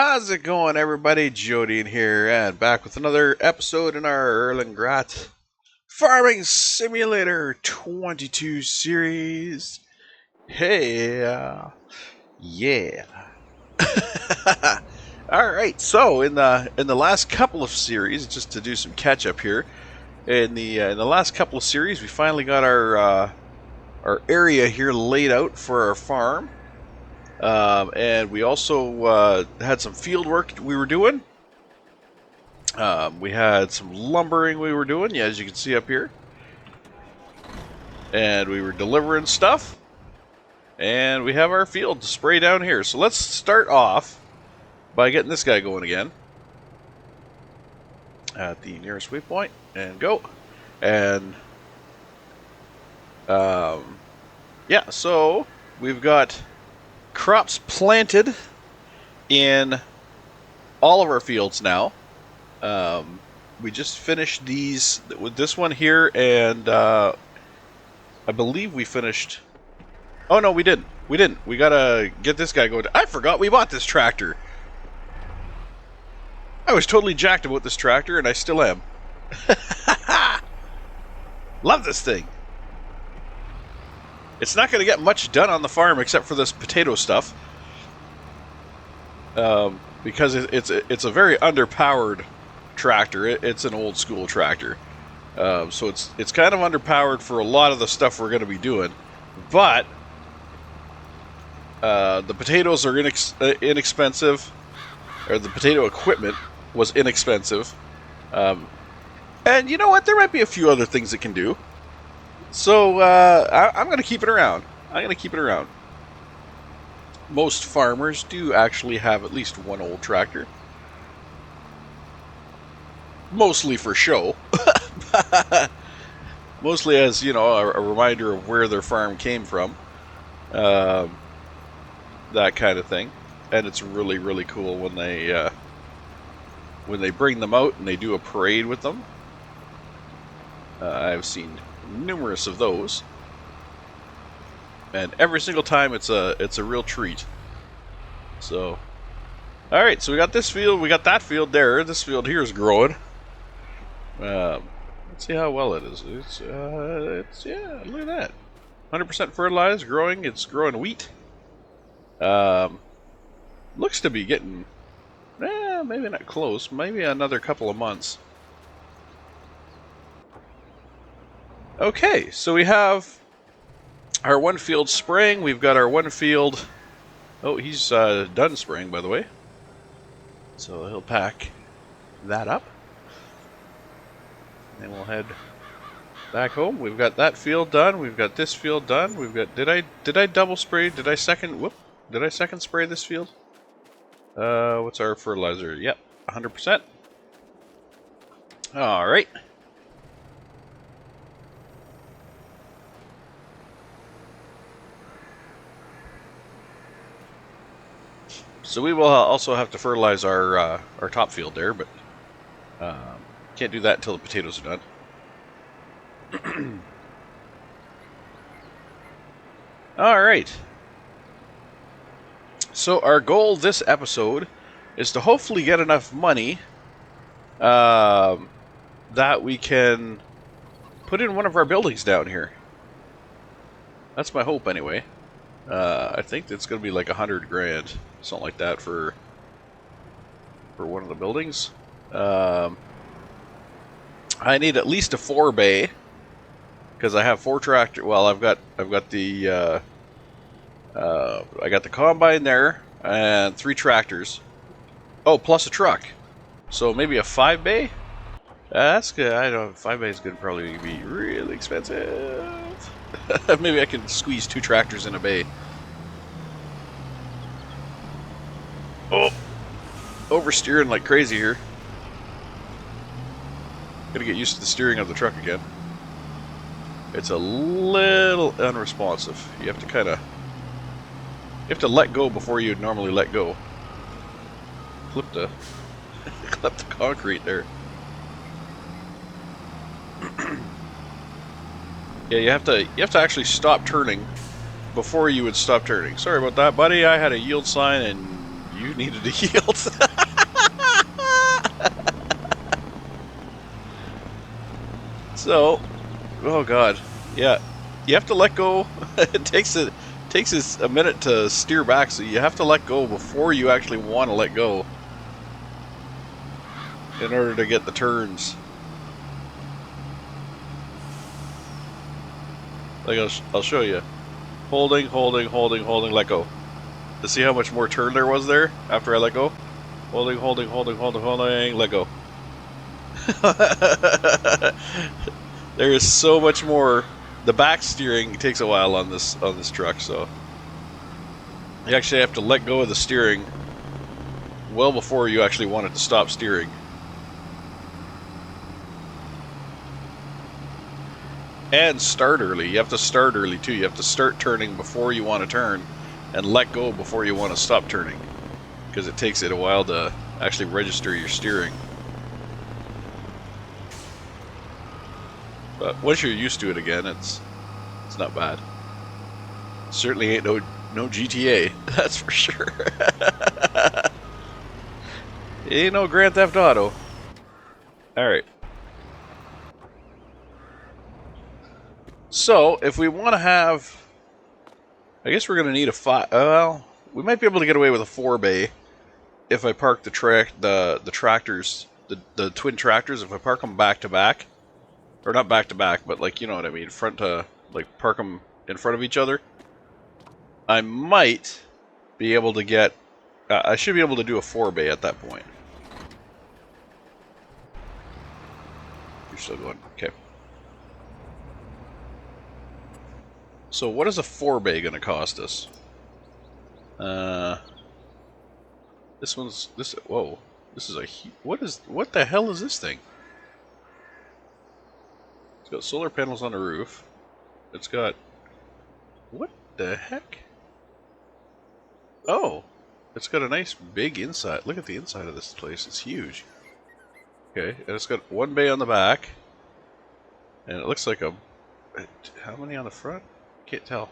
How's it going, everybody? Jody in here, and back with another episode in our Erlengrat Farming Simulator 22 series. Hey, yeah. All right. So in the last couple of series, just to do some catch up here, in the last couple of series, we finally got our area here laid out for our farm. And we also had some field work we were doing. We had some lumbering we were doing, yeah, as you can see up here. And we were delivering stuff. And we have our field to spray down here. So let's start off by getting this guy going again. At the nearest waypoint. And go. And yeah, so we've got crops planted in all of our fields now. We just finished these with this one here, and I believe we finished. Oh no, we didn't. We didn't. We gotta get this guy going. I forgot we bought this tractor. I was totally jacked about this tractor, and I still am. Love this thing. It's not going to get much done on the farm except for this potato stuff, because it's a very underpowered tractor. It's an old school tractor, so it's kind of underpowered for a lot of the stuff we're going to be doing. But the potatoes are inexpensive, or the potato equipment was inexpensive, and you know what? There might be a few other things it can do. So I'm going to keep it around. I'm going to keep it around. Most farmers do actually have at least one old tractor. Mostly for show. Mostly as, you know, a reminder of where their farm came from. That kind of thing. And it's really, really cool when they bring them out and they do a parade with them. I've seen numerous of those, and every single time it's a real treat. So, all right, so we got this field, we got that field there. This field here is growing. Let's see how well it is. It's yeah, look at that, 100% fertilized, growing. It's growing wheat. Looks to be getting, maybe not close. Maybe another couple of months. Okay, so we have our one field spraying. We've got our one field. Oh, he's done spraying, by the way. So he'll pack that up. And then we'll head back home. We've got that field done. We've got this field done. We've got. Did I double spray? Did I second? Whoop! Did I second spray this field? What's our fertilizer? Yep, 100%. All right. So we will also have to fertilize our top field there, but can't do that until the potatoes are done. All right. So our goal this episode is to hopefully get enough money that we can put in one of our buildings down here. That's my hope, anyway. I think it's going to be like 100 grand, something like that, for one of the buildings. I need at least a 4-bay because I have 4 tractor. Well, I've got the I got the combine there and 3 tractors. Oh, plus a truck. So maybe a 5-bay. That's good. I don't know. 5-bay is going to probably be really expensive. Maybe I can squeeze 2 tractors in a bay. Oh, oversteering like crazy here. Gotta get used to the steering of the truck again. It's a little unresponsive. You have to let go before you'd normally let go. Clip the concrete there. Yeah, you have to actually stop turning before you would stop turning. Sorry about that, buddy. I had a yield sign and You needed to yield. So, oh god, yeah, you have to let go. It takes us a minute to steer back, so you have to let go before you actually want to let go in order to get the turns. Like I'll show you. Holding, holding, holding, holding, let go. To see how much more turn there was there after I let go. Holding, holding, holding, holding, holding, let go. There is so much more. The back steering takes a while on this truck, so you actually have to let go of the steering well before you actually want it to stop steering. And start early. You have to start early too. You have to start turning before you want to turn, and let go before you want to stop turning, because it takes it a while to actually register your steering. But once you're used to it again, it's not bad. Certainly ain't no GTA, that's for sure. Ain't no Grand Theft Auto. Alright. So, if we want to have... I guess we're going to need a 5... Well, we might be able to get away with a 4-bay if I park the tractors, the twin tractors, if I park them back to back. Or not back to back, but like, you know what I mean, front to... Like, park them in front of each other. I might be able to get... I should be able to do a 4-bay at that point. You're still going. Okay. So what is a 4-bay going to cost us? Whoa. This is what the hell is this thing? It's got solar panels on the roof. It's got, what the heck? Oh, it's got a nice big inside. Look at the inside of this place. It's huge. Okay, and it's got 1 bay on the back. And it looks like how many on the front? Can't tell.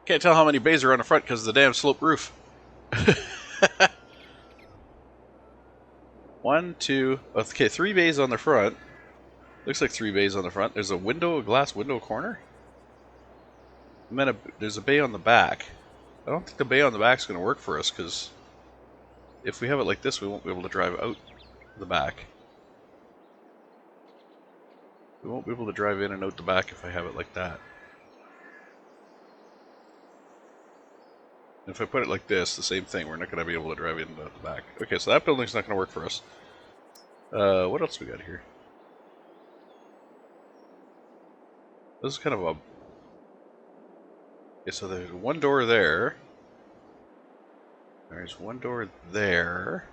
Can't tell how many bays are on the front because of the damn slope roof. 1, 2, okay, 3 bays on the front. Looks like 3 bays on the front. There's a glass window corner. And then there's a bay on the back. I don't think the bay on the back is going to work for us, because if we have it like this, we won't be able to drive out the back. We won't be able to drive in and out the back if I have it like that. If I put it like this, the same thing, we're not going to be able to drive in and out the back. Okay, so that building's not going to work for us. What else we got here? This is kind of a... Okay, so there's 1 door there. There's 1 door there.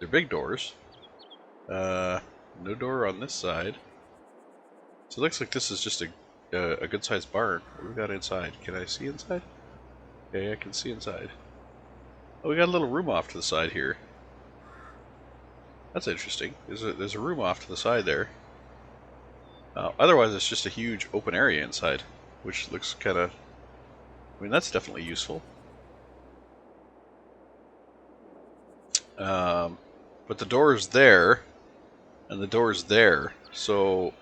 They're big doors. No door on this side. So it looks like this is just a good-sized barn. What do we got inside? Can I see inside? Okay, I can see inside. Oh, we got a little room off to the side here. That's interesting. There's a room off to the side there. Otherwise, it's just a huge open area inside, which looks kind of... I mean, that's definitely useful. But the door is there, and the door is there. So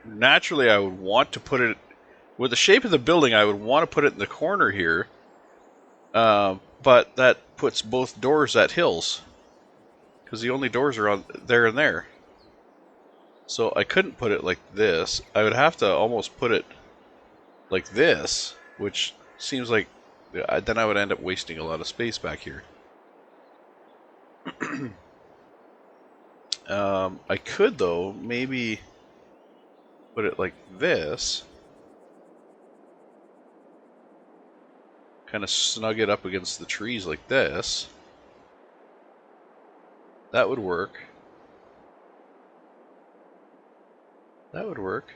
naturally, I would want to put it... With the shape of the building, I would want to put it in the corner here. But that puts both doors at hills, because the only doors are on there and there. So I couldn't put it like this. I would have to almost put it like this, which seems like then I would end up wasting a lot of space back here. I could, though, maybe put it like this. Kind of snug it up against the trees like this. That would work. That would work.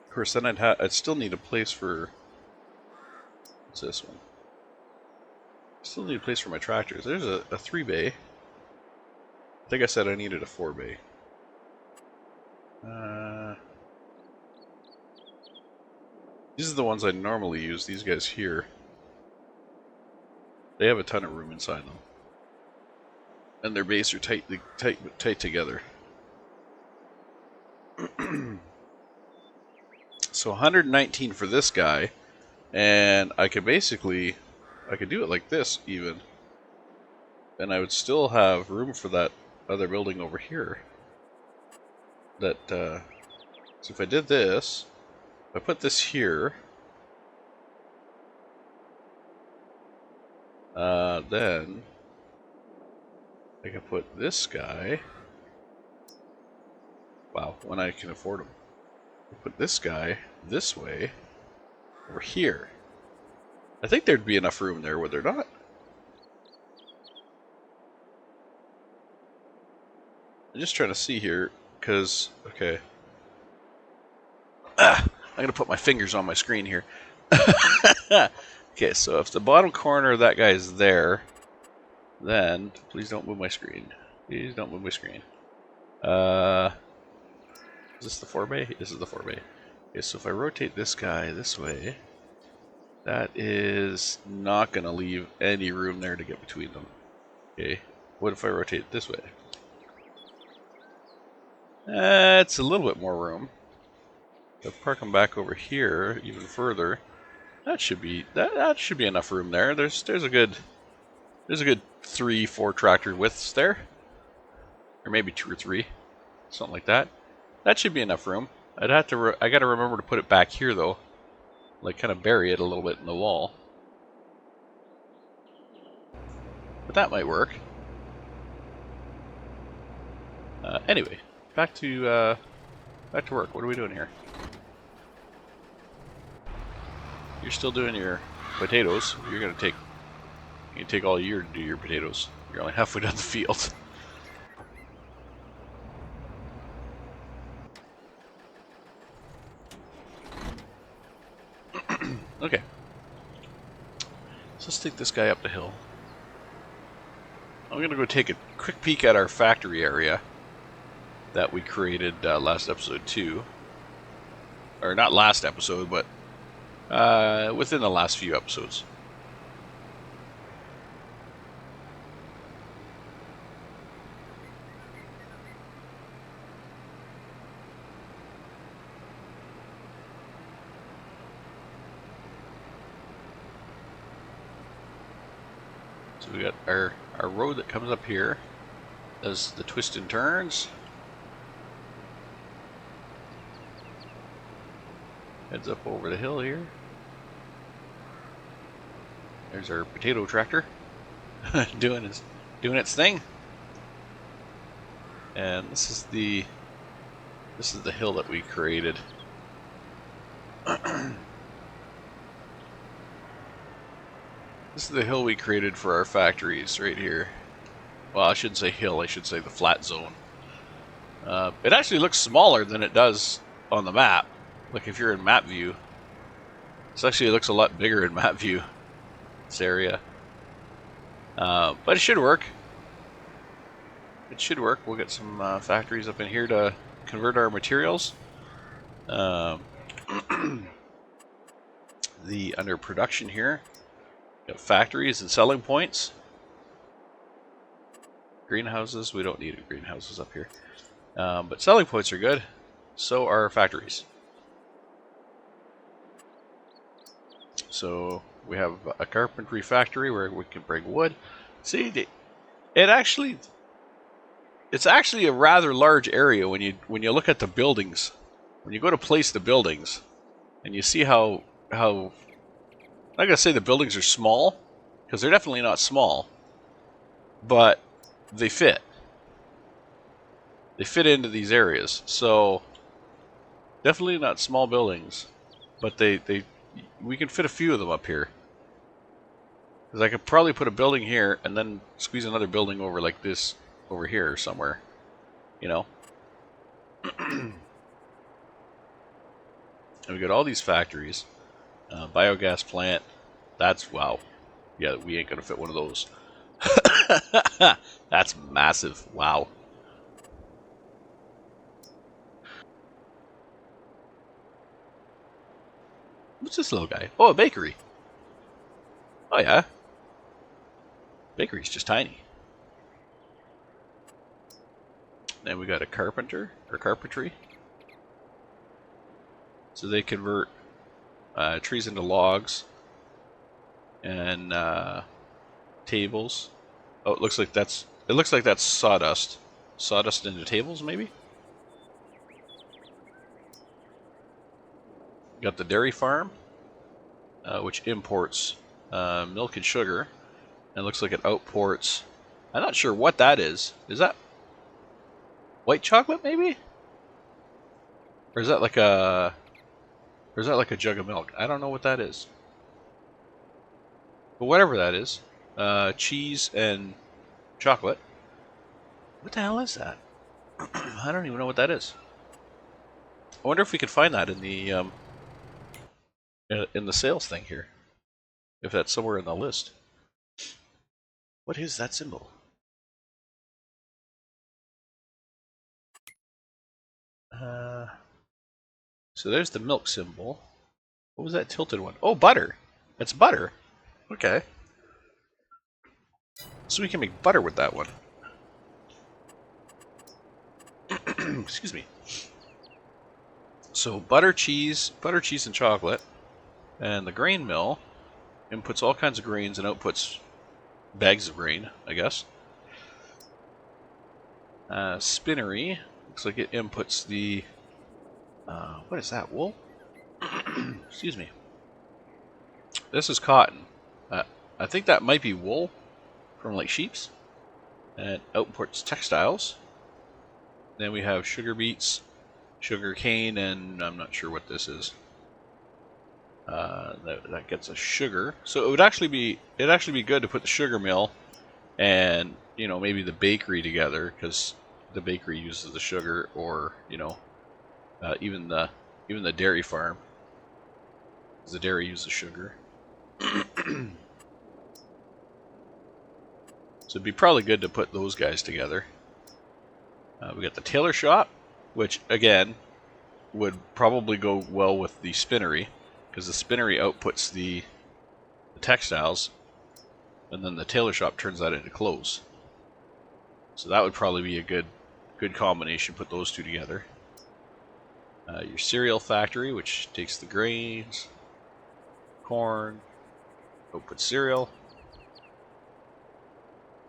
Of course, then I'd still need a place for... What's this one? Still need a place for my tractors. There's a 3-bay. I think I said I needed a 4-bay. These are the ones I normally use, these guys here. They have a ton of room inside them. And their bases are tight together. So 119 for this guy, and I could basically, I could do it like this even, and I would still have room for that other building over here. That, so if I did this, if I put this here, then I can put this guy, wow, when I can afford him, put this guy this way, over here. I think there'd be enough room there, would there not? I'm just trying to see here, because, okay. I'm going to put my fingers on my screen here. Okay, so if the bottom corner of that guy is there, then, please don't move my screen. Please don't move my screen. Is this the 4-bay? This is the 4-bay. Okay, so if I rotate this guy this way, that is not going to leave any room there to get between them. Okay, what if I rotate it this way? It's a little bit more room. If I park them back over here even further, that should be enough room there. There's a good 3-4 tractor widths there, or maybe 2 or 3, something like that. That should be enough room. I got to remember to put it back here though, like kind of bury it a little bit in the wall. But that might work. Anyway, back to work. What are we doing here? You're still doing your potatoes. You're gonna take all year to do your potatoes. You're only halfway down the field. Okay. So let's take this guy up the hill. I'm gonna go take a quick peek at our factory area that we created last episode too. Or not last episode, but within the last few episodes. So we got our road that comes up here, does the twists and turns. Heads up over the hill here. There's our potato tractor doing its thing. And this is the hill that we created. This is the hill we created for our factories right here. Well, I shouldn't say hill, I should say the flat zone. It actually looks smaller than it does on the map. Like if you're in map view, it looks a lot bigger in map view, this area. But it should work. It should work. We'll get some factories up in here to convert our materials. The under production here, got factories and selling points. Greenhouses, we don't need greenhouses up here. But selling points are good. So are factories. So we have a carpentry factory where we can bring wood. See, it's actually a rather large area when you look at the buildings. When you go to place the buildings, and you see how I'm not gonna say the buildings are small, because they're definitely not small, but they fit. They fit into these areas, so definitely not small buildings, but we can fit a few of them up here. Because I could probably put a building here and then squeeze another building over like this over here somewhere, you know. And we got all these factories, biogas plant. That's wow. Yeah, we ain't gonna fit one of those. That's massive. Wow. What's this little guy? Oh, a bakery. Oh, yeah. Bakery's just tiny. Then we got a carpenter, or carpentry. So they convert trees into logs and tables. Oh, it looks like that's sawdust. Sawdust into tables, maybe? Got the dairy farm, which imports milk and sugar. And it looks like it outports. I'm not sure what that is. Is that white chocolate, maybe? Or is that like a jug of milk? I don't know what that is. But whatever that is, cheese and chocolate. What the hell is that? I don't even know what that is. I wonder if we could find that in the sales thing here. If that's somewhere in the list. What is that symbol? So there's the milk symbol. What was that tilted one? Oh, butter. It's butter. Okay. So we can make butter with that one. Excuse me. So butter, cheese, and chocolate. And the grain mill inputs all kinds of grains and outputs bags of grain, I guess. Spinnery, looks like it inputs the, what is that, wool? Excuse me. This is cotton. I think that might be wool from like sheep's. And it outputs textiles. Then we have sugar beets, sugar cane, and I'm not sure what this is. That gets us sugar. So it would actually be good to put the sugar mill and maybe the bakery together, because the bakery uses the sugar, or even the dairy farm, because the dairy uses sugar. So it'd be probably good to put those guys together. We got the tailor shop, which again would probably go well with the spinnery, because the spinnery outputs the textiles, and then the tailor shop turns that into clothes. So that would probably be a good combination. Put those two together. Your cereal factory, which takes the grains, corn, outputs cereal.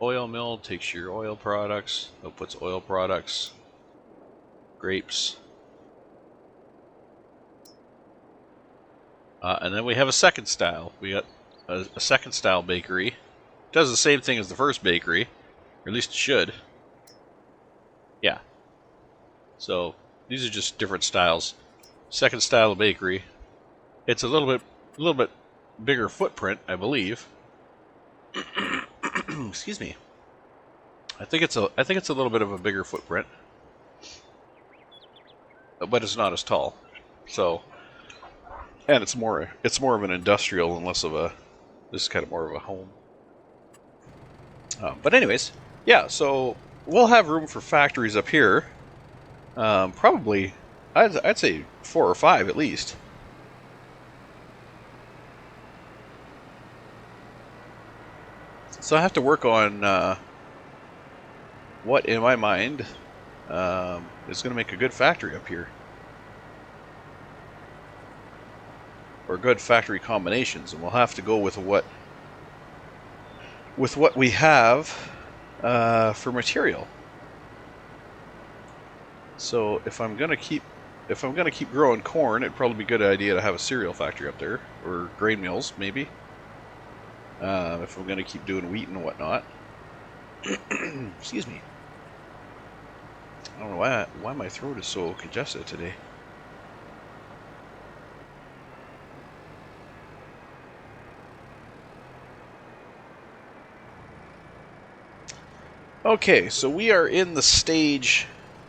Oil mill takes your oil products, outputs oil products. Grapes. And then we have a second style. We got a second style bakery. It does the same thing as the first bakery, or at least it should. Yeah. So these are just different styles. Second style of bakery. It's a little bit bigger footprint, I believe. Excuse me. I think it's a little bit of a bigger footprint, but it's not as tall. So, and it's more of an industrial and less of a. This is kind of more of a home. But anyways, yeah. So we'll have room for factories up here. Probably, I'd say 4 or 5 at least. So I have to work on what, in my mind, is going to make a good factory up here. Or good factory combinations, and we'll have to go with what we have for material. So if I'm gonna keep growing corn, it'd probably be a good idea to have a cereal factory up there, or grain mills maybe. If I'm gonna keep doing wheat and whatnot. Excuse me. I don't know why my throat is so congested today. Okay, so we are in the stage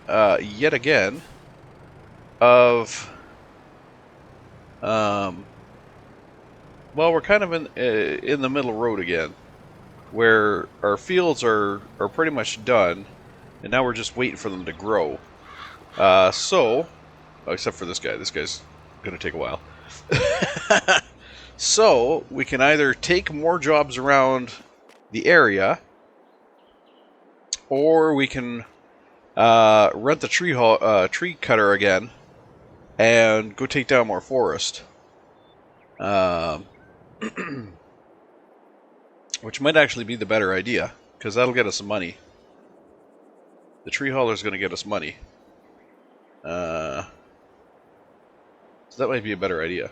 yet again of well, we're kind of in the middle road again, where our fields are pretty much done, and now we're just waiting for them to grow. So, except for this guy. This guy's going to take a while. So we can either take more jobs around the area, or we can rent the tree cutter again and go take down more forest. Which might actually be the better idea, because that'll get us some money. The tree hauler is going to get us money. So that might be a better idea.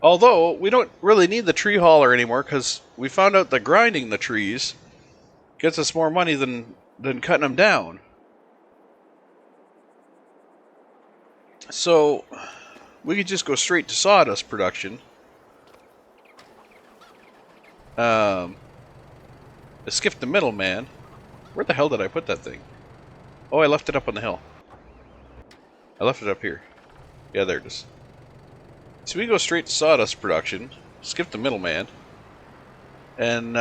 Although, we don't really need the tree hauler anymore, because we found out that grinding the trees gets us more money than cutting them down. So, we could just go straight to sawdust production. Skip the middleman. Where the hell did I put that thing? Oh, I left it up on the hill. I left it up here. Yeah, there it is. So we go straight to sawdust production, skip the middleman, and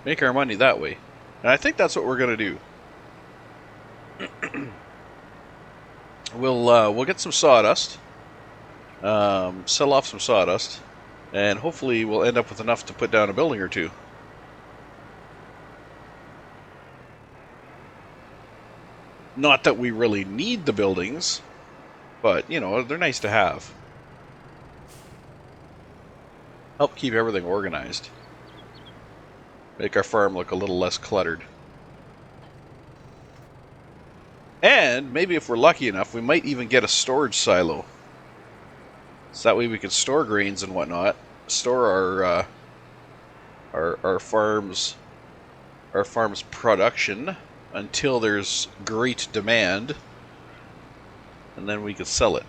make our money that way. And I think that's what we're gonna do. We'll get some sawdust, sell off some sawdust, and hopefully we'll end up with enough to put down a building or two. Not that we really need the buildings, but, you know, they're nice to have. Help keep everything organized. Make our farm look a little less cluttered. And maybe if we're lucky enough, we might even get a storage silo. So that way we can store grains and whatnot. Store our farm's production until there's great demand, and then we could sell it.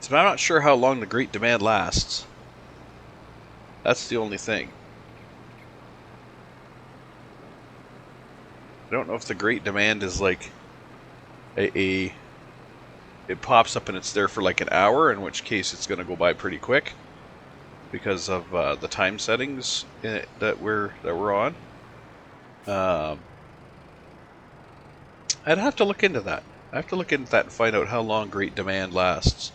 So I'm not sure how long the great demand lasts. That's the only thing. I don't know if the great demand is like it pops up and it's there for like an hour, in which case it's going to go by pretty quick because of the time settings that we're on. I'd have to look into that. I have to look into that and find out how long great demand lasts.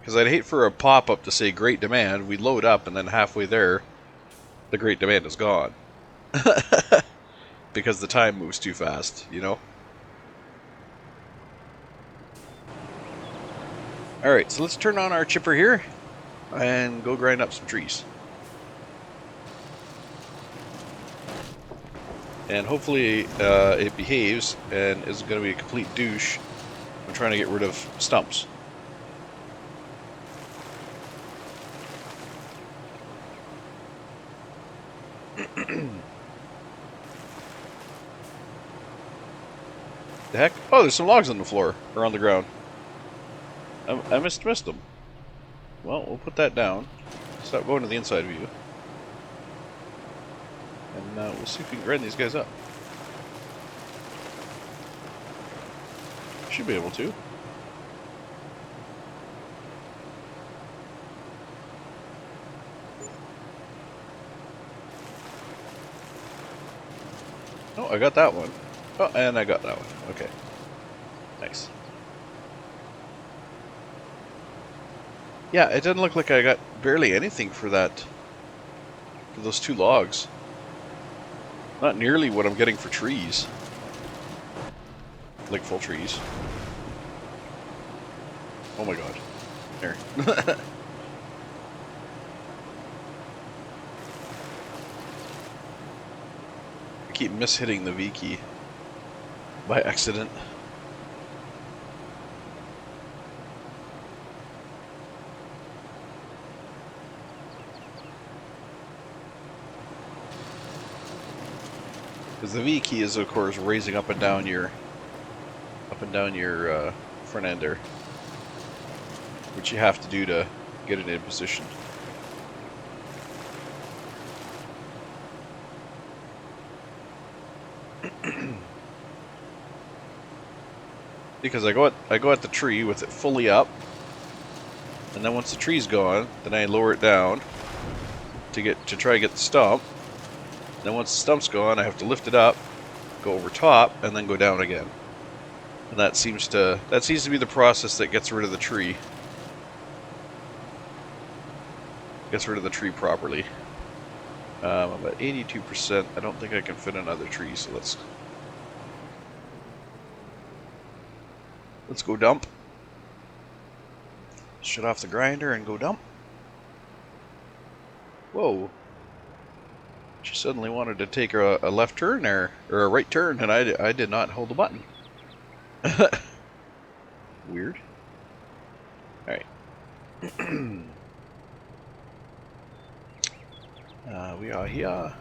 Because I'd hate for a pop-up to say great demand, we load up, and then halfway there, the great demand is gone. Because the time moves too fast, you know? Alright, so let's turn on our chipper here, and go grind up some trees. And hopefully it behaves, and isn't going to be a complete douche when trying to get rid of stumps. The heck? Oh, there's some logs on the floor, or on the ground. I missed them. Well, we'll put that down. Stop going to the inside view. And we'll see if we can grind these guys up. Should be able to. Oh, I got that one. Oh, and I got that one. Okay. Nice. Yeah, it didn't look like I got barely anything for that. For those 2 logs. Not nearly what I'm getting for trees. Like full trees. Oh my god. There. I keep mishitting the V key. By accident. Because the V key is, of course, raising up and down your front ender, which you have to do to get it in position. Because I go at the tree with it fully up, and then once the tree's gone, then I lower it down to try to get the stump. Then once the stump's gone, I have to lift it up go over top, and then go down again. And that seems to be the process that gets rid of the tree. Gets rid of the tree properly. I'm at 82%. I don't think I can fit another tree, so let's go dump. Shut off the grinder and go dump. Whoa. She suddenly wanted to take a left turn there, or a right turn, and I did not hold the button. Weird. Alright. We are here.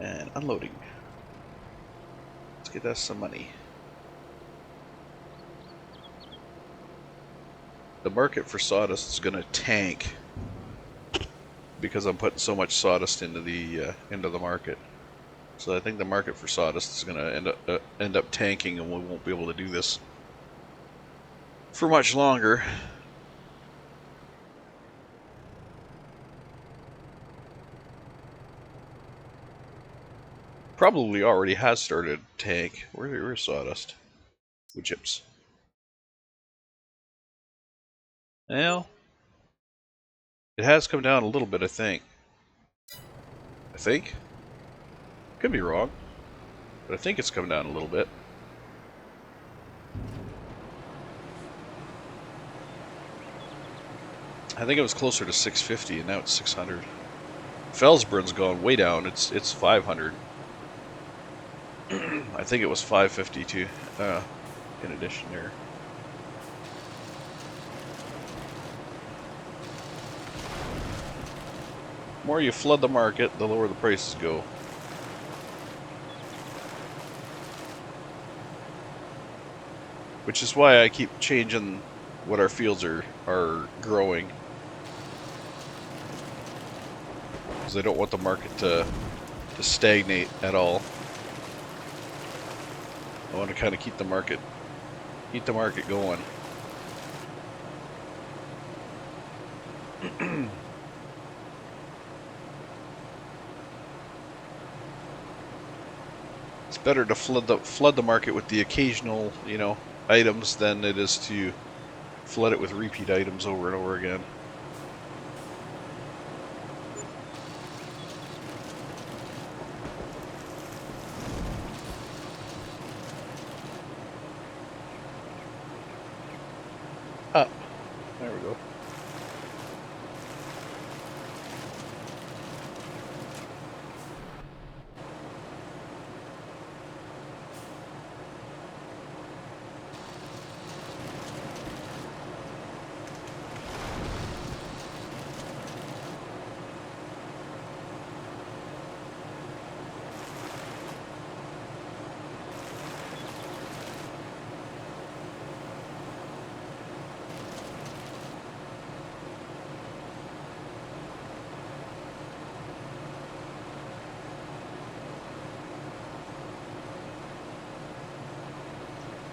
And unloading. Let's get us some money. The market for sawdust is going to tank because I'm putting so much sawdust into the market. So I think the market for sawdust is going to end up tanking, and we won't be able to do this for much longer. Probably already has started to tank. Where's sawdust? Wood chips. Well, it has come down a little bit, I think. Could be wrong, but I think it's come down a little bit. I think it was closer to 650, and now it's 600. Felsbrun's gone way down. It's 500. I think it was 550 too. In addition there. The more you flood the market, the lower the prices go. Which is why I keep changing what our fields are growing. Because I don't want the market to stagnate at all. I want to kind of keep the market going. It's better to flood the market with the occasional, items than it is to flood it with repeat items over and over again. Up. There we go.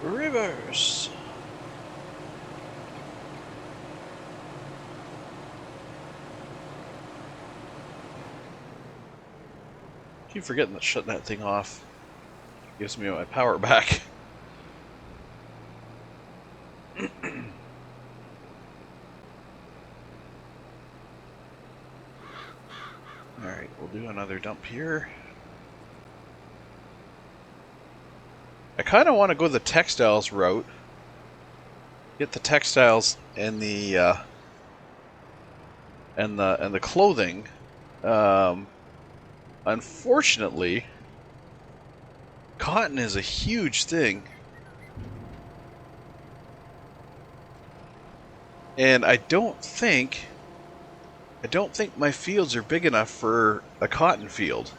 Rivers. Keep forgetting to shut that thing off. Gives me my power back. Alright, we'll do another dump here. I kind of want to go the textiles route. Get the textiles and the clothing. Unfortunately, cotton is a huge thing. And I don't think my fields are big enough for a cotton field.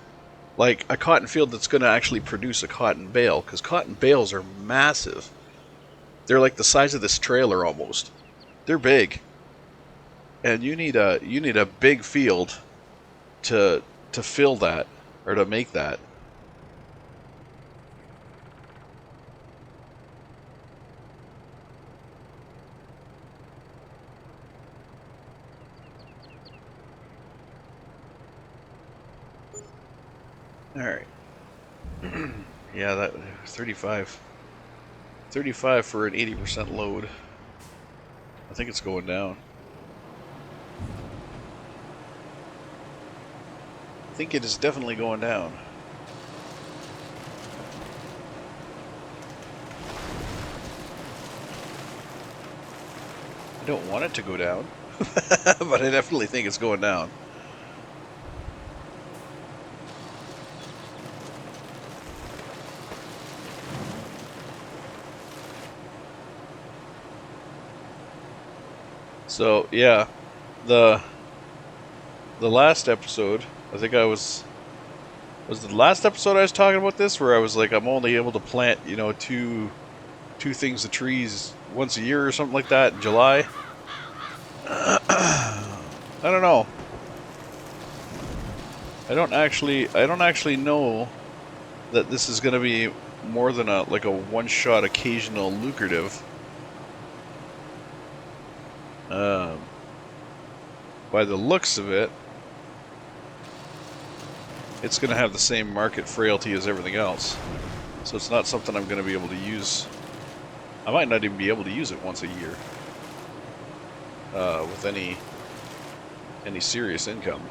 Like a cotton field that's going to actually produce a cotton bale, because cotton bales are massive. They're like the size of this trailer almost. They're big. And you need a big field to fill that, or to make that. Alright. Yeah, that 35. 35 for an 80% load. I think it's going down. I think it is definitely going down. I don't want it to go down, but I definitely think it's going down. So yeah, the last episode, I think I was the last episode I was talking about this, where I was like, I'm only able to plant, you know, two things of trees once a year or something like that in July. I don't know. I don't actually know that this is going to be more than a one-shot occasional lucrative. Um, by the looks of it, it's going to have the same market frailty as everything else. So it's not something I'm going to be able to use. I might not even be able to use it once a year with any serious income.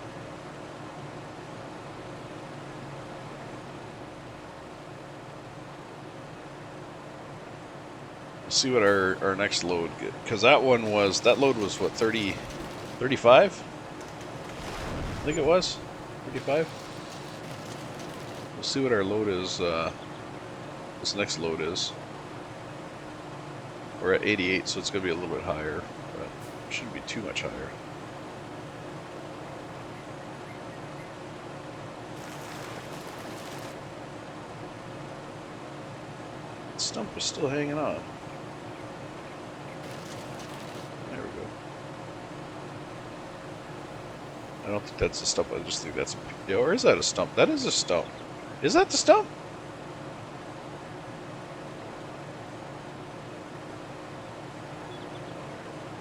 Let's see what our next load, because that load was what, 30, 35? I think it was 35. We'll see what our load is. This next load is. We're at 88, so it's going to be a little bit higher, but it shouldn't be too much higher. The stump is still hanging on. There we go. I don't think that's a stump. I just think that's a... Yeah, or is that a stump? That is a stump. Is that the stump?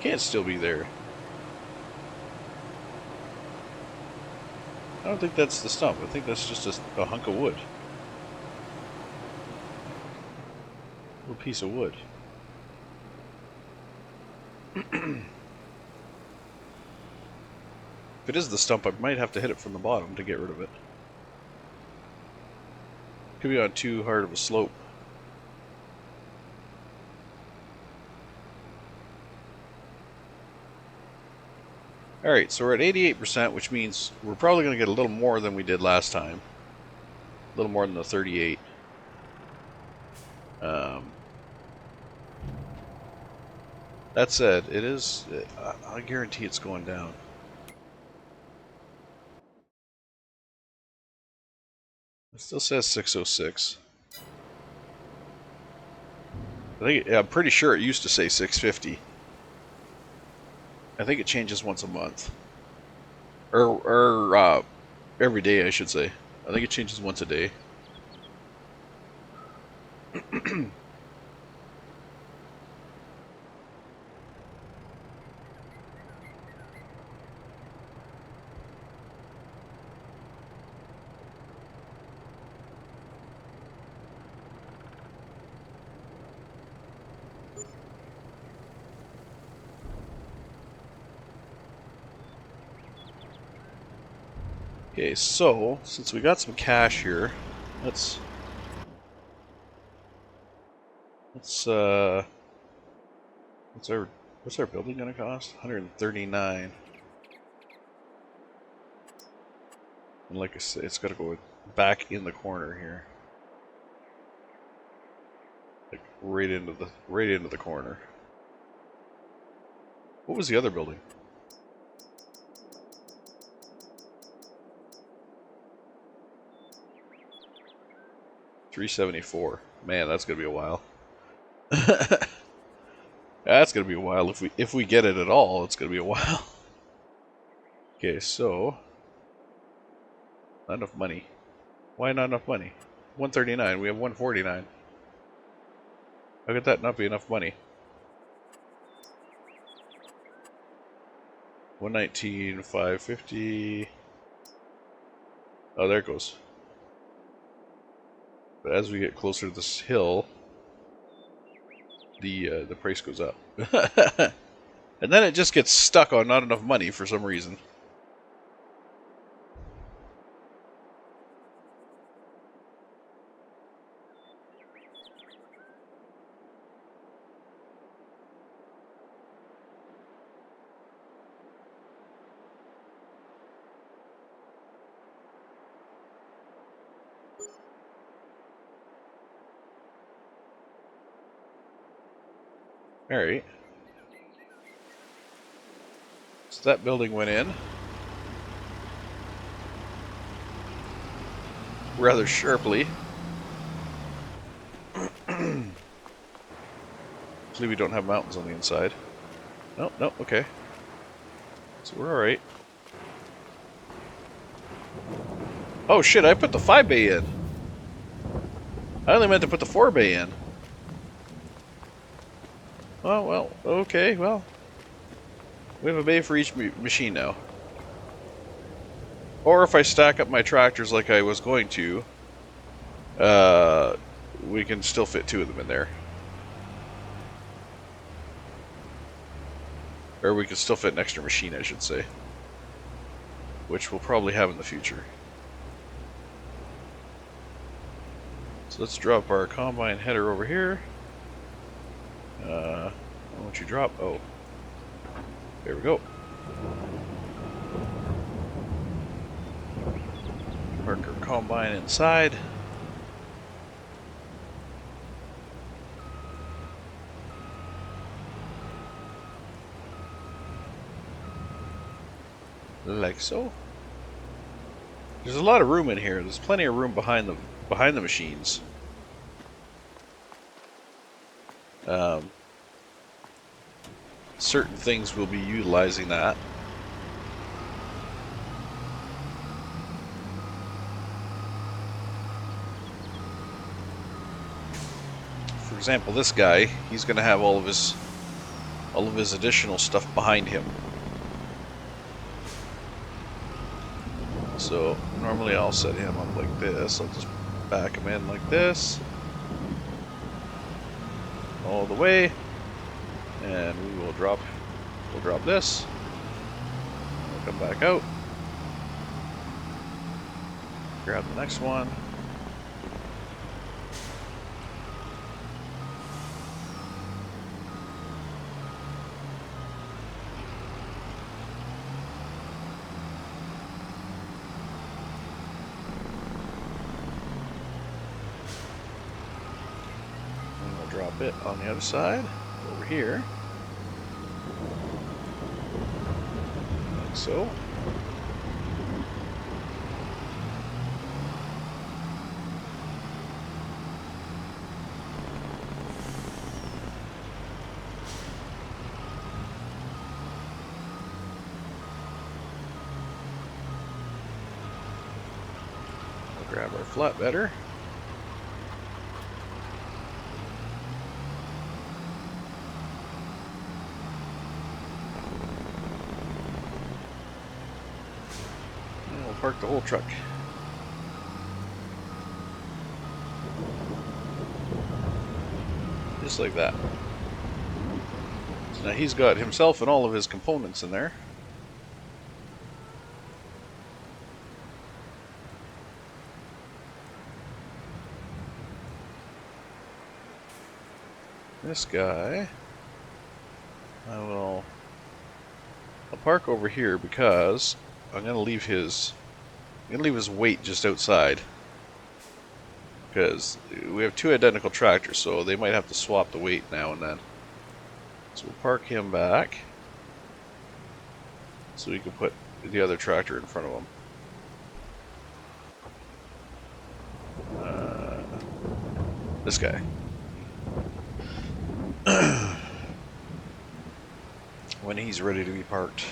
Can't still be there. I don't think that's the stump. I think that's just a hunk of wood. A little piece of wood. If it is the stump, I might have to hit it from the bottom to get rid of it. Could be on too hard of a slope. Alright, so we're at 88%, which means we're probably going to get a little more than we did last time. A little more than the 38. That said, it is... I guarantee it's going down. It still says 606. I'm pretty sure it used to say 650. I think it changes once a month. Or every day, I should say. I think it changes once a day. Okay, so since we got some cash here, let's what's our building gonna cost? 139. And like I said, it's gotta go back in the corner here. Like right into the corner. What was the other building? $374. Man, that's gonna be a while. That's gonna be a while if we get it at all. It's gonna be a while. Okay, so not enough money. Why not enough money? 139. We have 149. How could that not be enough money? 119, 550. Oh, there it goes. as we get closer to this hill, the price goes up. And then it just gets stuck on not enough money for some reason. Alright. So that building went in. Rather sharply. Hopefully we don't have mountains on the inside. No, no, okay. So we're alright. Oh shit, I put the 5 bay in. I only meant to put the 4 bay in. Oh, well, okay, well. We have a bay for each machine now. Or if I stack up my tractors like I was going to, we can still fit 2 of them in there. Or we could still fit an extra machine, I should say. Which we'll probably have in the future. So let's drop our combine header over here. Why don't you drop? Oh. There we go. Park our combine inside. Like so. There's a lot of room in here. There's plenty of room behind the machines. Certain things will be utilizing that. For example, this guy, he's going to have all of his additional stuff behind him. So normally I'll set him up like this. I'll just back him in like this, all the way, and we will drop. We'll drop this. We'll come back out. Grab the next one. Drop it on the other side, over here, like so. We'll grab our flatbedder. Park the whole truck. Just like that. So now he's got himself and all of his components in there. This guy, I'll park over here because I'm going to leave his weight just outside, because we have 2 identical tractors, so they might have to swap the weight now and then. So we'll park him back so we can put the other tractor in front of him. This guy. When he's ready to be parked.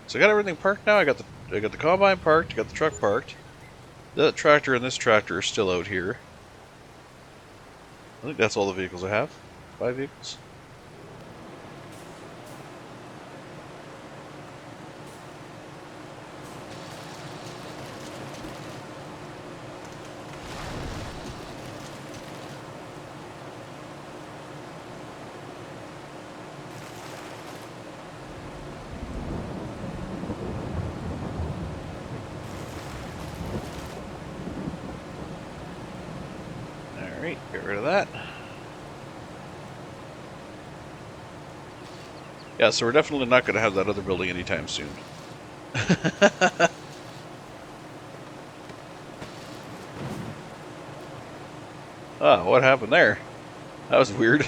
So I got everything parked now. I got the combine parked. I got the truck parked. That tractor and this tractor are still out here. I think that's all the vehicles I have. 5 vehicles. Alright, get rid of that. Yeah, so we're definitely not going to have that other building anytime soon. Oh, what happened there? That was weird.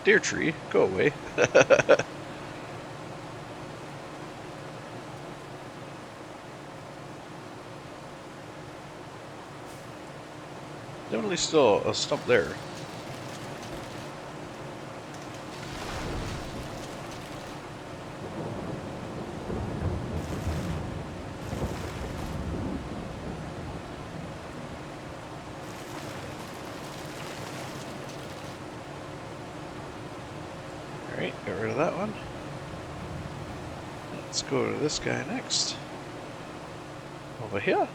Dear tree, go away. Definitely still a stump there. Alright, get rid of that one. Let's go to this guy next. Over here.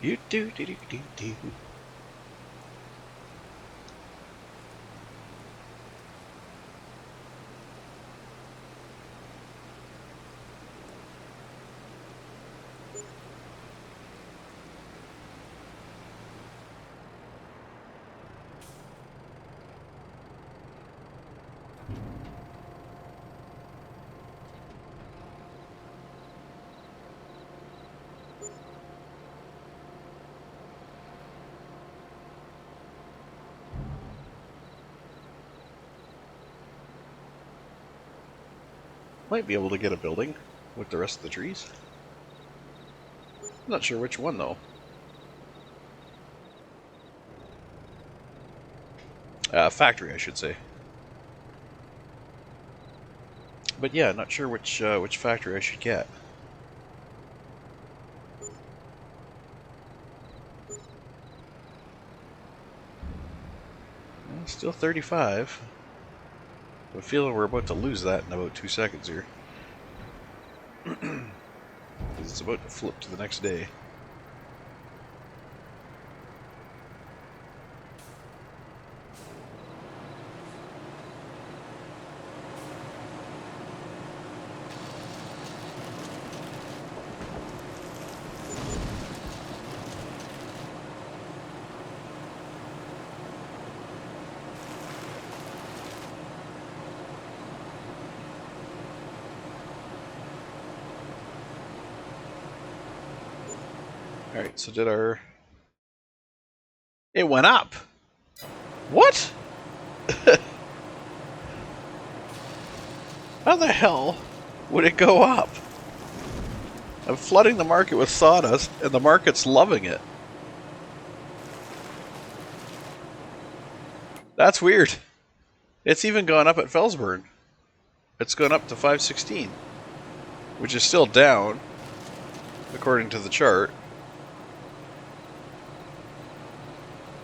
You do do do do do. Might be able to get a building with the rest of the trees. Not sure which one though. Factory, I should say. But yeah, not sure which factory I should get. Well, still 35. I'm feeling we're about to lose that in about 2 seconds here. It's about to flip to the next day. Alright, so did our... It went up! What? How the hell would it go up? I'm flooding the market with sawdust, and the market's loving it. That's weird. It's even gone up at Felsburn. It's gone up to 516, which is still down, according to the chart.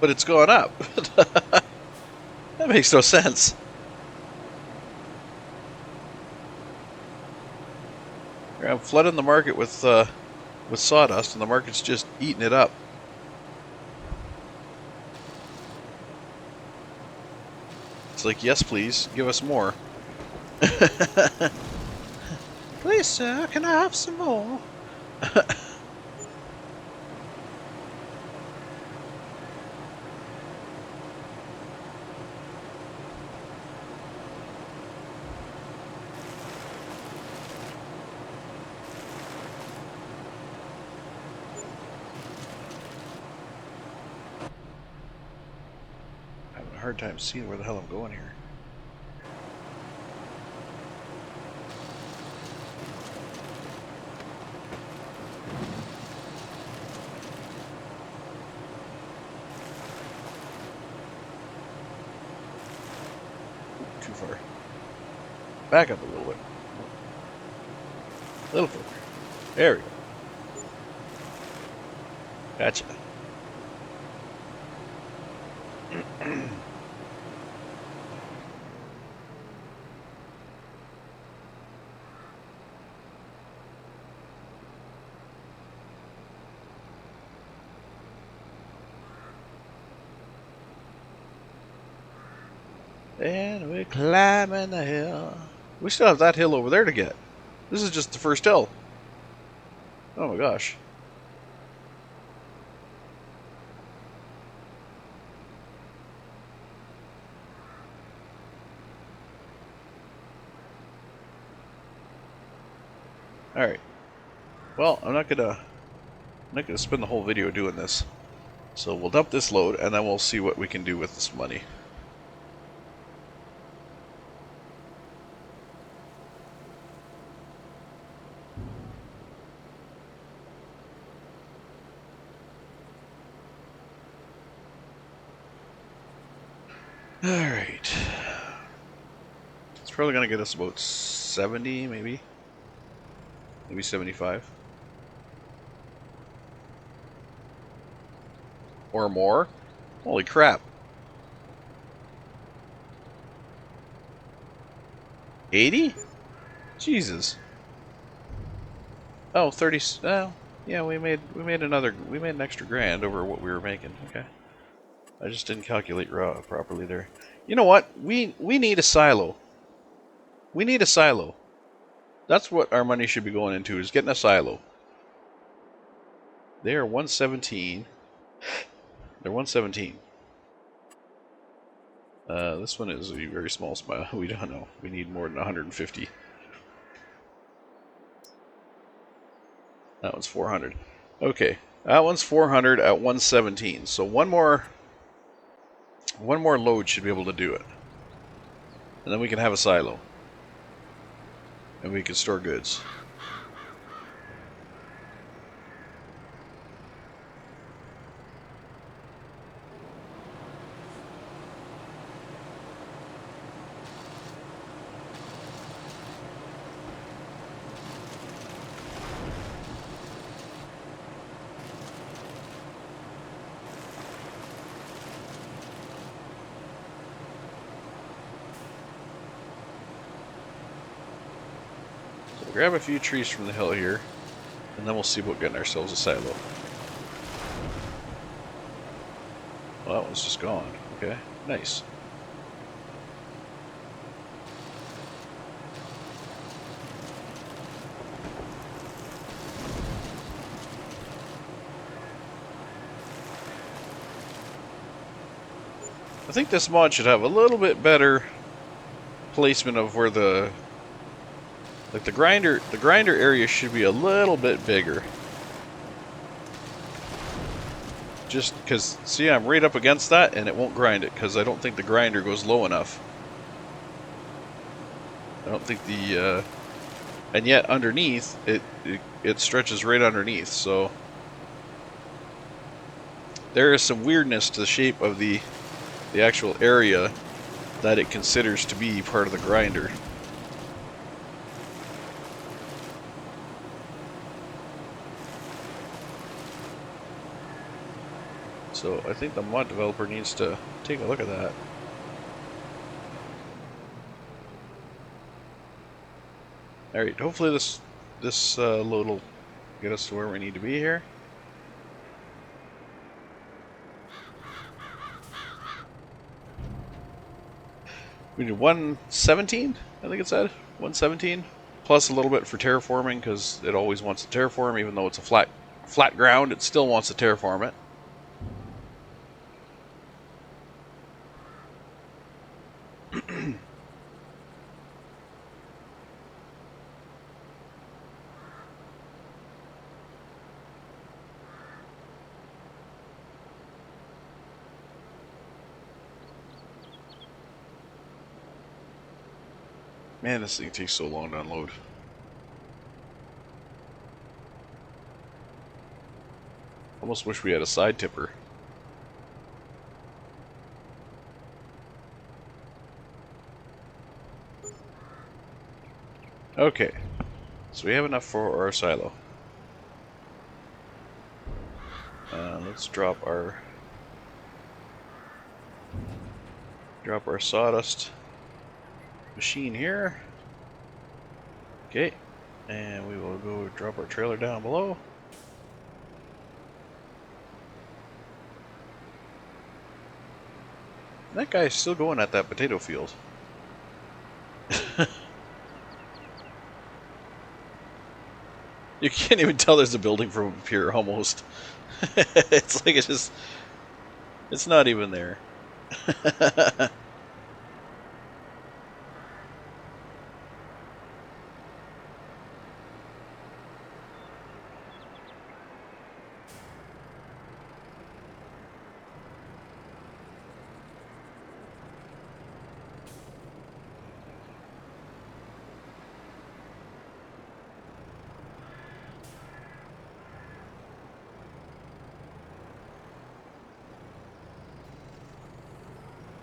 But it's gone up. That makes no sense. I'm flooding the market with sawdust, and the market's just eating it up. It's like, yes, please, give us more. Please, sir, can I have some more? I'm having a hard time seeing where the hell I'm going here. Too far. Back up a little bit. A little further. There we go. Gotcha. And we're climbing the hill. We still have that hill over there to get. This is just the first hill. Oh my gosh. Alright. Well, I'm not gonna spend the whole video doing this. So we'll dump this load and then we'll see what we can do with this money. Alright. It's probably going to get us about 70, maybe. Maybe 75. Or more. Holy crap. 80? Jesus. Oh, 30. Oh, yeah, we made an extra grand over what we were making. Okay. I just didn't calculate properly there. You know what? We need a silo. We need a silo. That's what our money should be going into, is getting a silo. They are 117. They're 117. This one is a very small smile. We don't know. We need more than 150. That one's 400. Okay, that one's 400 at 117. So one more load should be able to do it, and then we can have a silo, and we can store goods. Grab a few trees from the hill here, and then we'll see about getting ourselves a silo. Well, that one's just gone. Okay, nice. I think this mod should have a little bit better placement of where the grinder area should be a little bit bigger. Just because, see, I'm right up against that and it won't grind it because I don't think the grinder goes low enough. I don't think the, and yet underneath, it stretches right underneath, so there is some weirdness to the shape of the actual area that it considers to be part of the grinder. So I think the mod developer needs to take a look at that. Alright, hopefully this load will get us to where we need to be here. We did 117, I think it said. 117. Plus a little bit for terraforming, because it always wants to terraform, even though it's a flat ground, it still wants to terraform it. Man, this thing takes so long to unload. Almost wish we had a side tipper. Okay, so we have enough for our silo. Let's drop our sawdust machine here. Okay, and we will go drop our trailer down below. That guy's still going at that potato field. You can't even tell there's a building from up here, almost. It's like it's not even there.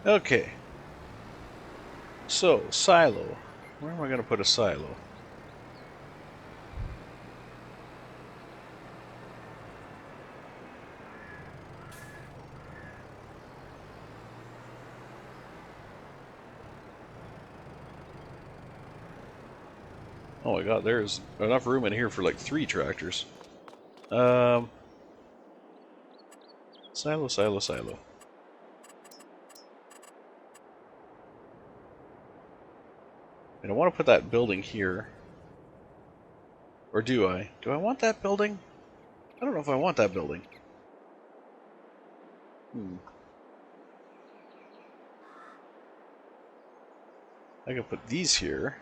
Okay. So, silo. Where am I going to put a silo? Oh my god, there's enough room in here for like 3 tractors. Silo, silo, silo. And I want to put that building here. Or do I? Do I want that building? I don't know if I want that building. I can put these here.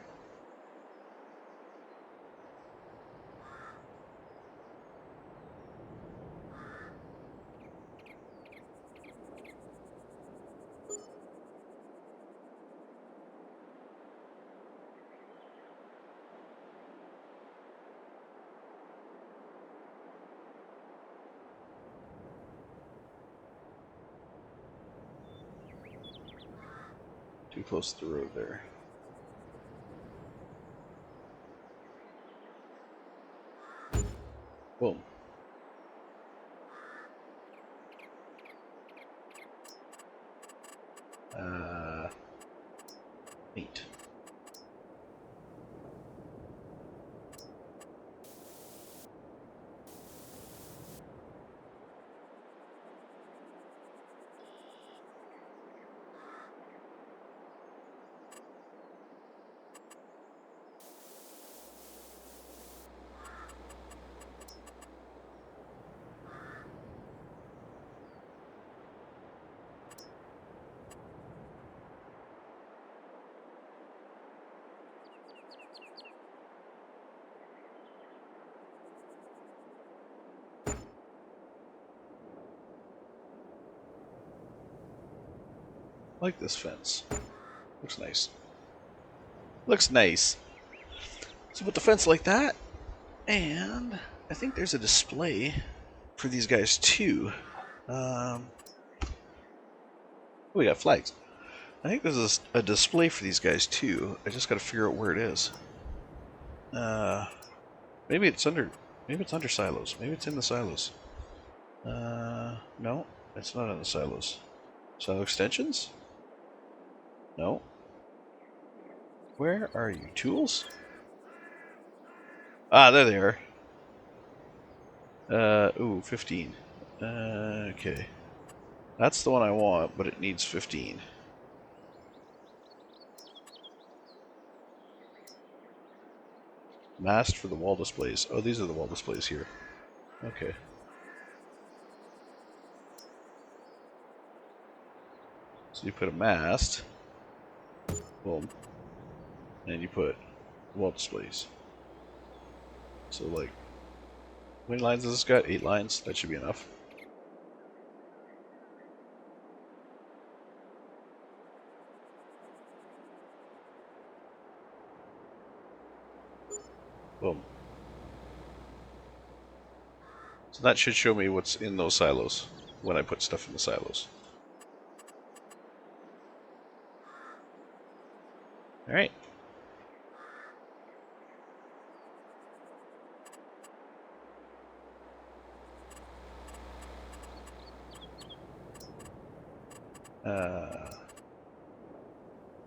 Too close to the road there. Boom. Neat. I like this fence. Looks nice. Looks nice. So put the fence like that, and I think there's a display for these guys too. We got flags. I think there's a display for these guys too. I just got to figure out where it is. Maybe it's under. Maybe it's under silos. Maybe it's in the silos. No, it's not in the silos. Silo extensions? No. Where are you? Tools? Ah, there they are. Ooh, 15. Okay. That's the one I want, but it needs 15. Mast for the wall displays. Oh, these are the wall displays here. Okay. So you put a mast. Boom. And you put wall displays. So like, how many lines has this got? 8 lines. That should be enough. Boom. So that should show me what's in those silos when I put stuff in the silos. Alright.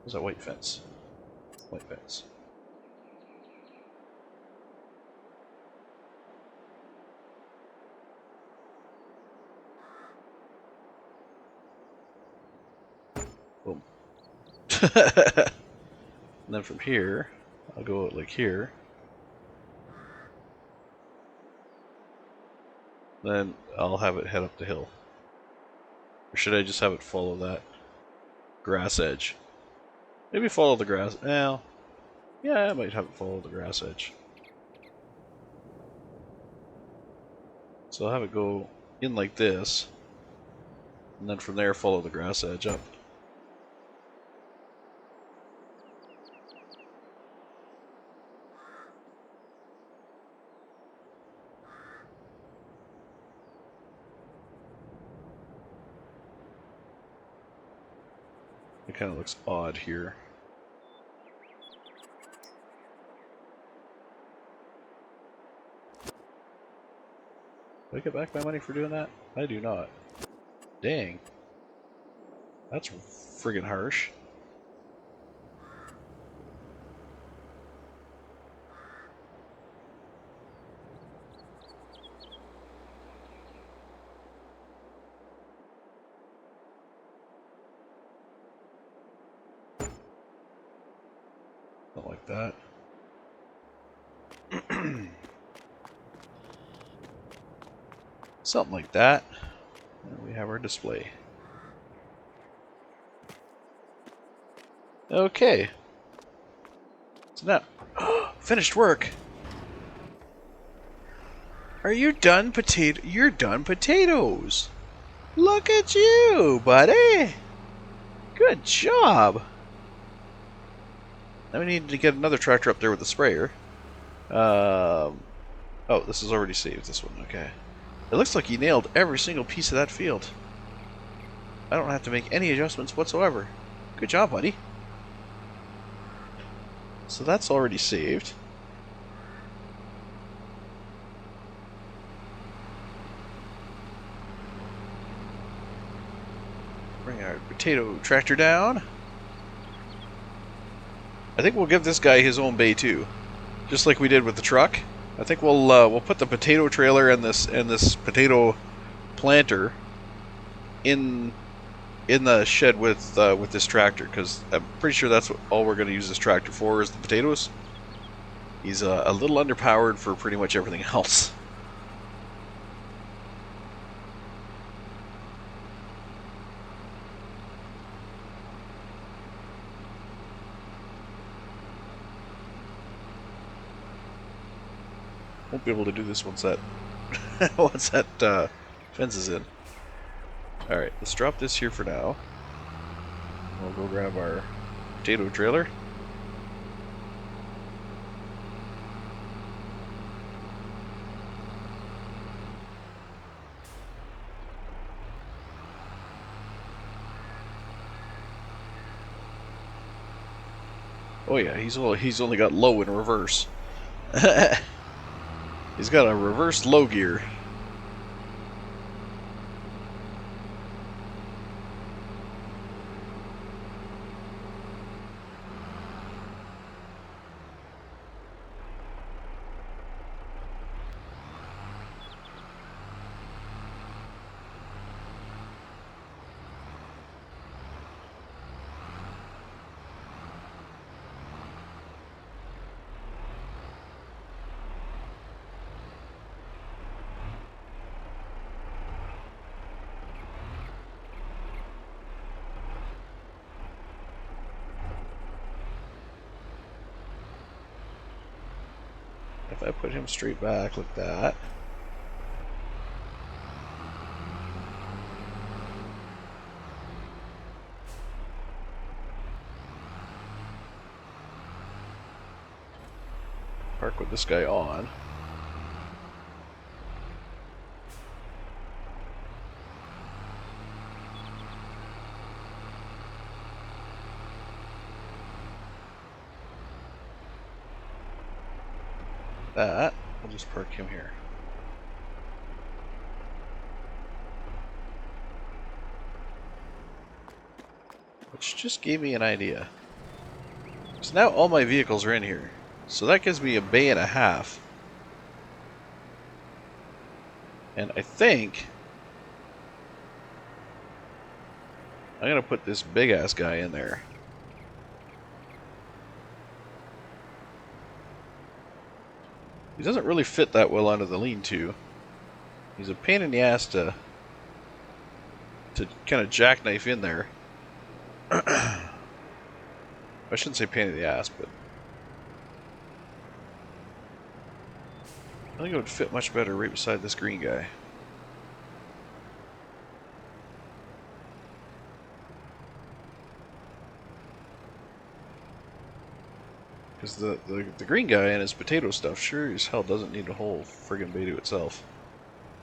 What's that white fence? White fence. Boom. And then from here, I'll go like here. Then I'll have it head up the hill. Or should I just have it follow that grass edge? Maybe follow the grass. Well, yeah, I might have it follow the grass edge. So I'll have it go in like this, and then from there follow the grass edge up. It kind of looks odd here. Do I get back my money for doing that? I do not. Dang. That's friggin' harsh. Not like that. Something like that. And we have our display. Okay. So now, finished work. Are you done You're done potatoes. Look at you, buddy. Good job. Now we need to get another tractor up there with the sprayer. Oh, this is already saved, this one. Okay. It looks like he nailed every single piece of that field. I don't have to make any adjustments whatsoever. Good job, buddy. So that's already saved. Bring our potato tractor down. I think we'll give this guy his own bay too, just like we did with the truck. I think we'll put the potato trailer and this potato planter in the shed with this tractor, because I'm pretty sure that's all we're going to use this tractor for is the potatoes. He's a little underpowered for pretty much everything else. Won't be able to do this once that fence is in. All right, let's drop this here for now. We'll go grab our potato trailer. Oh yeah, he's only got low in reverse. He's got a reverse low gear. if I put him straight back like that. Park with this guy on. That, we'll just park him here. Which just gave me an idea. So now all my vehicles are in here. So that gives me a bay and a half. And I think I'm gonna put this big ass guy in there. He doesn't really fit that well onto the lean-to. He's a pain in the ass to kind of jackknife in there. I shouldn't say pain in the ass, but I think it would fit much better right beside this green guy. Because the green guy and his potato stuff sure as hell doesn't need a whole friggin' bay to itself.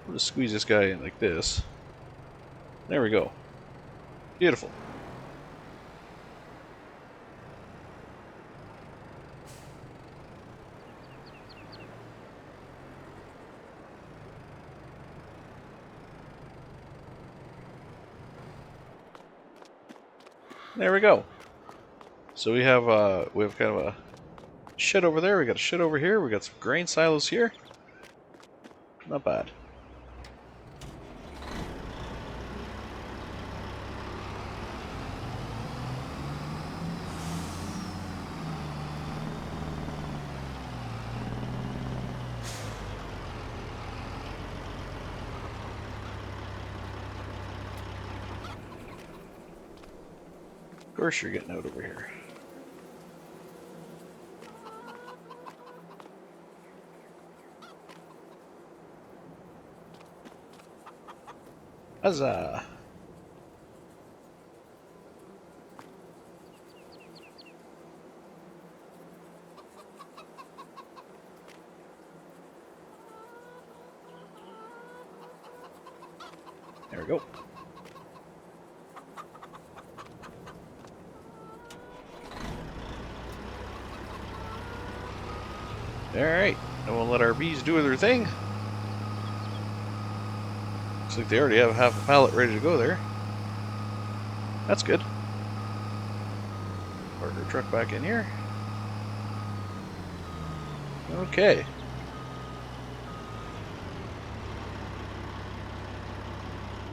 We'll just squeeze this guy in like this. There we go. Beautiful. There we go. So we have kind of a shed over there. We got a shed over here. We got some grain silos here. Not bad. Of course you're getting out over here. Huzzah! There we go. Alright, and we'll let our bees do their thing. Looks like they already have half a pallet ready to go there. That's good. Park our truck back in here. Okay.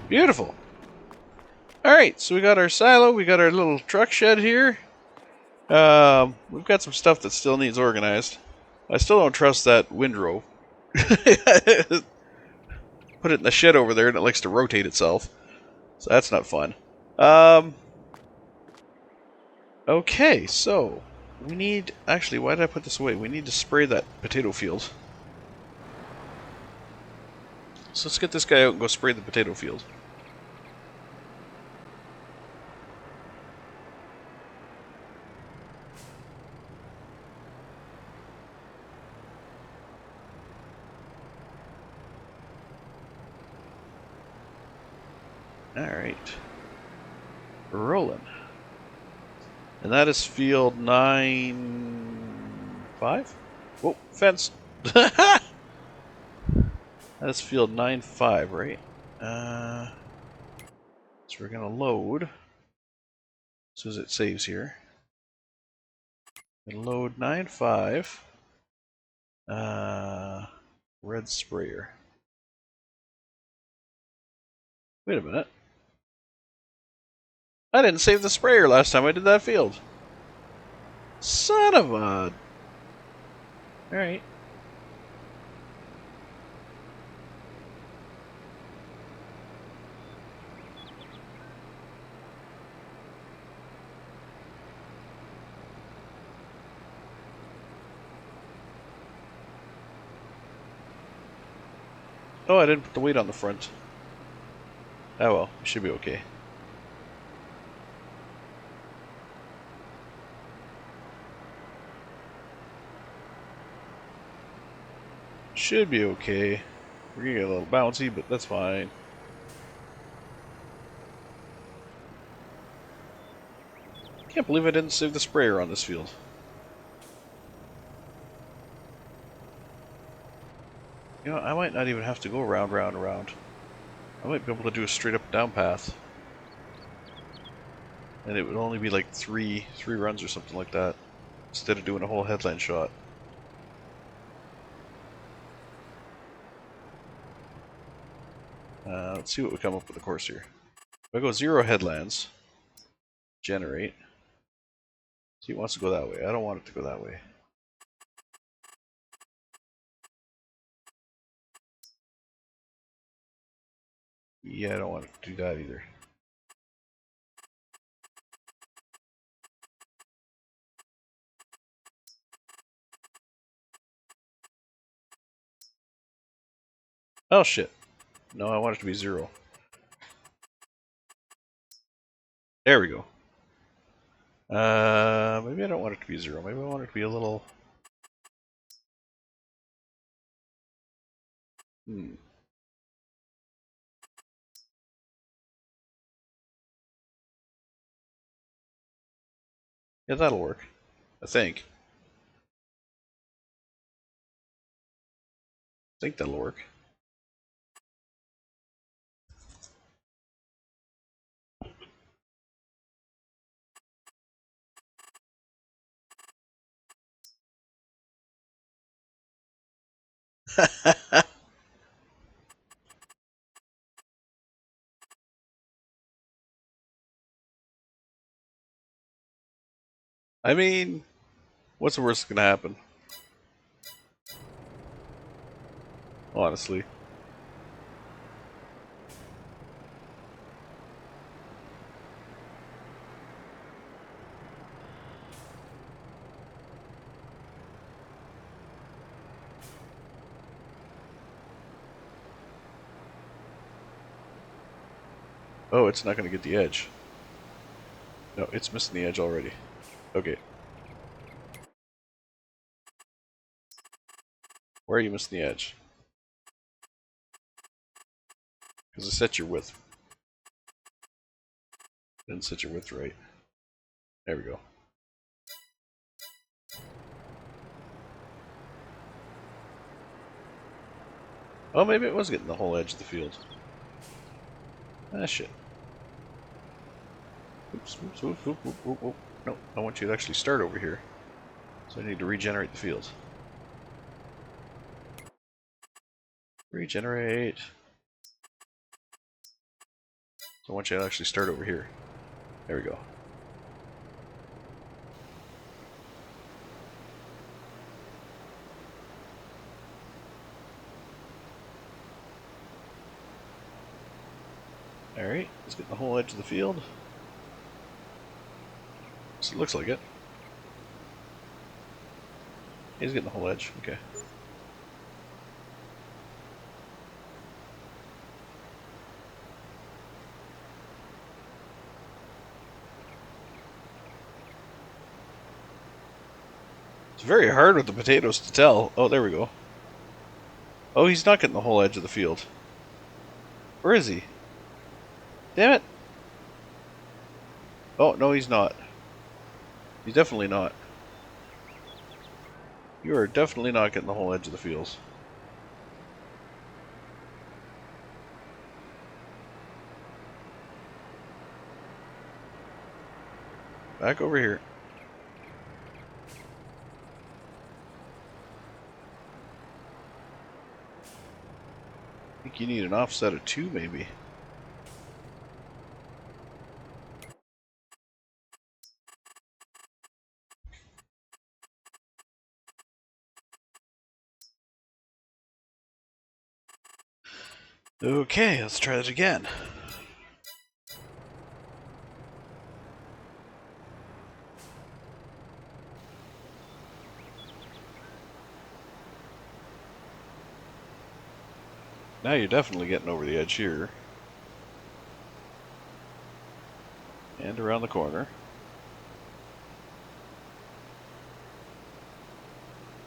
Beautiful. Alright, so we got our silo, we got our little truck shed here. We've got some stuff that still needs organized. I still don't trust that windrow. Put it in the shed over there and it likes to rotate itself. So that's not fun. Okay, so we need... Actually, why did I put this away? We need to spray that potato field. So let's get this guy out and go spray the potato field. Alright. Rolling. And that is field 9-5? Whoa, fence! That's field 9-5, right? So we're gonna load as soon as it saves here. And load 9-5. Red sprayer. Wait a minute. I didn't save the sprayer last time I did that field. Son of a... Alright. Oh, I didn't put the weight on the front. Oh well, we should be okay. Should be okay. We're gonna get a little bouncy, but that's fine. Can't believe I didn't save the sprayer on this field. You know, I might not even have to go round, round, round. I might be able to do a straight up and down path. And it would only be like three runs or something like that, instead of doing a whole headland shot. Let's see what we come up with the course here. If I go 0 headlands, generate. See, it wants to go that way. I don't want it to go that way. Yeah, I don't want it to do that either. Oh shit. No, I want it to be 0. There we go. Maybe I don't want it to be 0. Maybe I want it to be a little... Yeah, that'll work. I think. I think that'll work. I mean, what's the worst that's gonna happen? Honestly. Oh, it's not gonna get the edge. No, it's missing the edge already. Okay. Where are you missing the edge? Because I set your width. Didn't set your width right. There we go. Oh, maybe it was getting the whole edge of the field. Ah, shit. Oops, oops, oops, oops, oops, oops, oops. No, I want you to actually start over here. So I need to regenerate the field. Regenerate. So I want you to actually start over here. There we go. Alright, let's get the whole edge of the field. So it looks like it. He's getting the whole edge, okay. It's very hard with the potatoes to tell. Oh, there we go. Oh, he's not getting the whole edge of the field. Where is he? Damn it! Oh, no, he's not. He's definitely not. You are definitely not getting the whole edge of the fields. Back over here. I think you need an offset of 2, maybe. Okay, let's try that again. Now you're definitely getting over the edge here. And around the corner.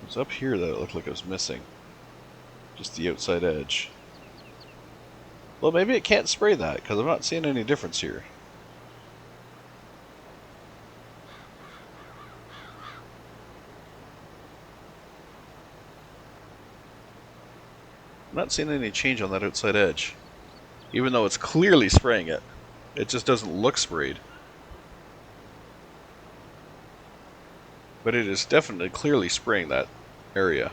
It's up here that it looked like it was missing. Just the outside edge. Well, maybe it can't spray that, because I'm not seeing any difference here. I'm not seeing any change on that outside edge. Even though it's clearly spraying it. It just doesn't look sprayed. But it is definitely clearly spraying that area.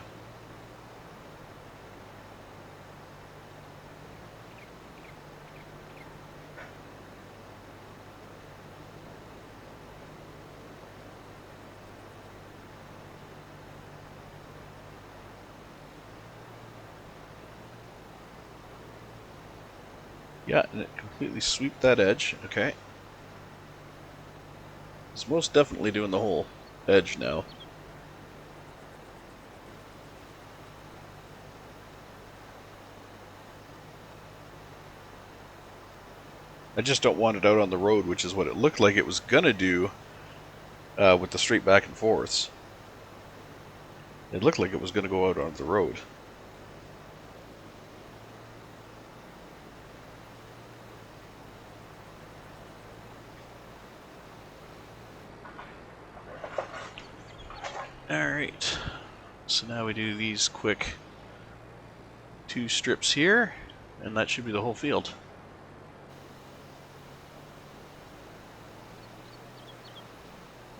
Yeah, and it completely swept that edge. Okay. It's most definitely doing the whole edge now. I just don't want it out on the road, which is what it looked like it was gonna do with the straight back and forths. It looked like it was gonna go out on the road. Alright, so now we do these quick 2 strips here, and that should be the whole field.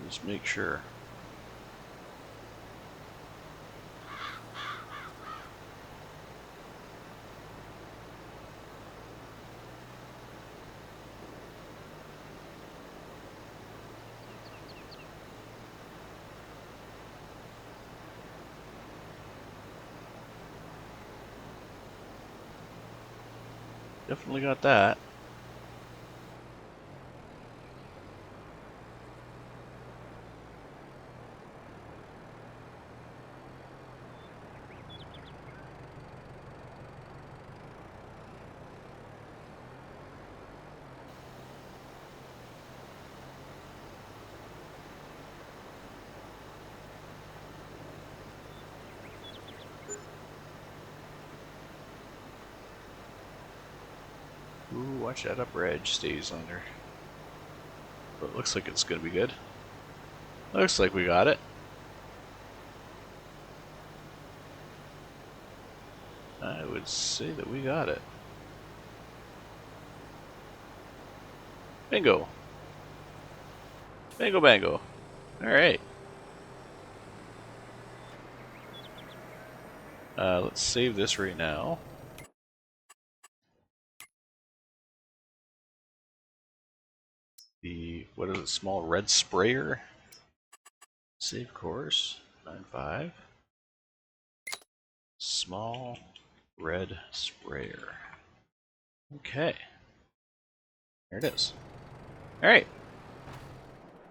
Just make sure. Definitely got that. Ooh, watch that upper edge stays under. But it looks like it's gonna be good. Looks like we got it. I would say that we got it. Bingo. Bingo bango. Alright. Let's save this right now. The, what is it, small red sprayer? Save course, 9.5. Small red sprayer. Okay. There it is. Alright.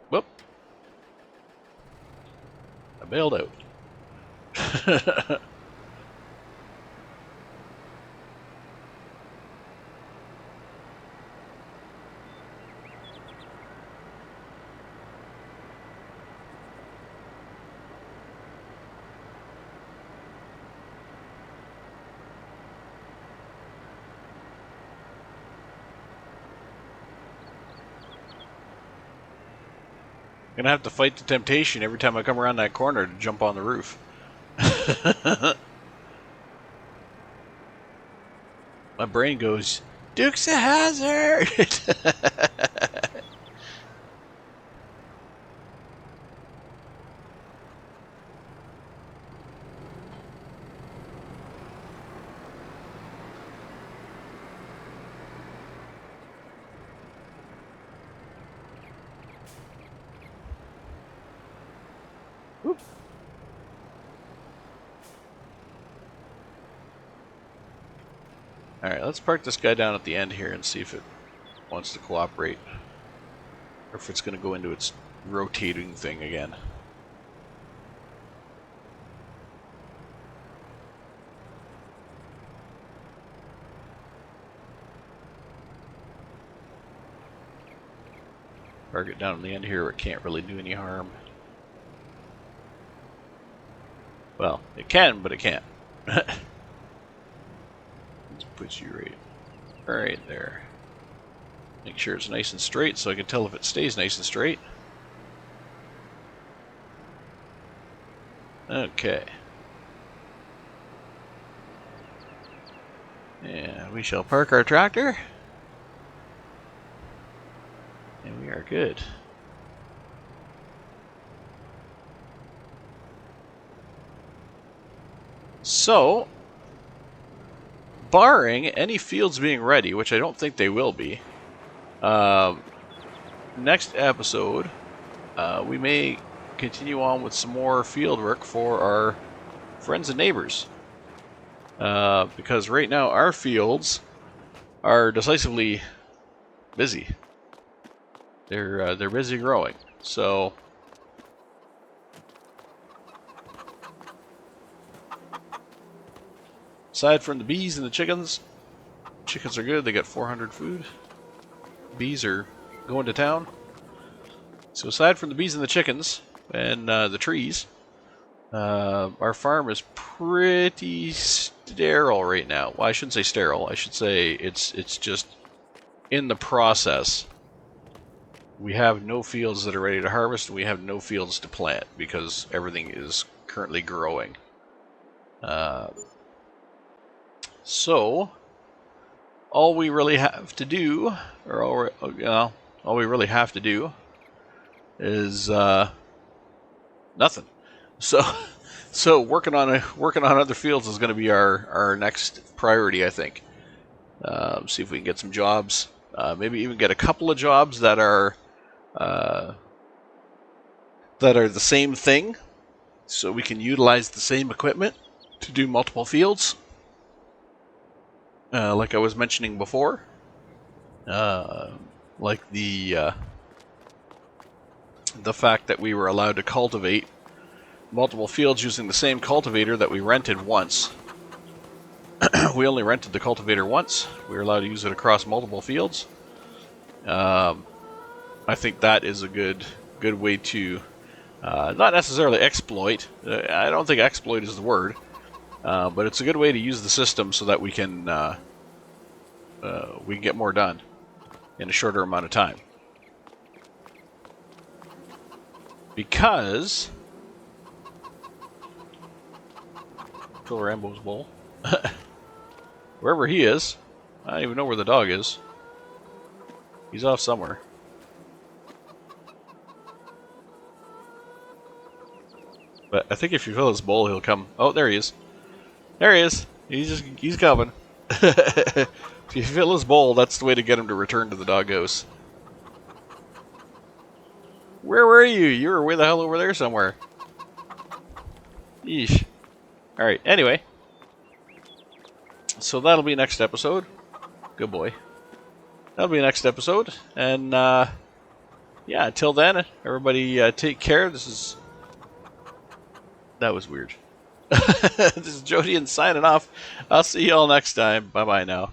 Whoop. I bailed out. Gonna have to fight the temptation every time I come around that corner to jump on the roof. My brain goes, Duke's a hazard! Alright, let's park this guy down at the end here and see if it wants to cooperate. Or if it's going to go into its rotating thing again. Target down on the end here where it can't really do any harm. Well, it can, but it can't. Let's put you right there. Make sure it's nice and straight so I can tell if it stays nice and straight. Okay. And we shall park our tractor. And we are good. So, barring any fields being ready, which I don't think they will be, next episode, we may continue on with some more field work for our friends and neighbors. Because right now our fields are decisively busy. They're busy growing. So aside from the bees and the chickens are good. They got 400 food. Bees are going to town. So aside from the bees and the chickens and the trees, our farm is pretty sterile right now. Well, I shouldn't say sterile. I should say it's just in the process. We have no fields that are ready to harvest, and we have no fields to plant because everything is currently growing. So all we really have to do, or all we really have to do, is nothing. So working on other fields is going to be our next priority, I think. See if we can get some jobs. Maybe even get a couple of jobs that are the same thing, so we can utilize the same equipment to do multiple fields. Like I was mentioning before, like the fact that we were allowed to cultivate multiple fields using the same cultivator that we rented once. We only rented the cultivator once. We were allowed to use it across multiple fields. I think that is a good way to not necessarily exploit. I don't think exploit is the word, but it's a good way to use the system so that we can get more done in a shorter amount of time. Because fill Rambo's bowl. Wherever he is, I don't even know where the dog is. He's off somewhere. But I think if you fill his bowl, he'll come. Oh, there he is. There he is. He's coming. If you fill his bowl, that's the way to get him to return to the doghouse. Where were you? You were way the hell over there somewhere. Yeesh. Alright, anyway. So that'll be next episode. Good boy. That'll be next episode. And, yeah, until then, everybody take care. That was weird. This is Jodian signing off. I'll see you all next time. Bye-bye now.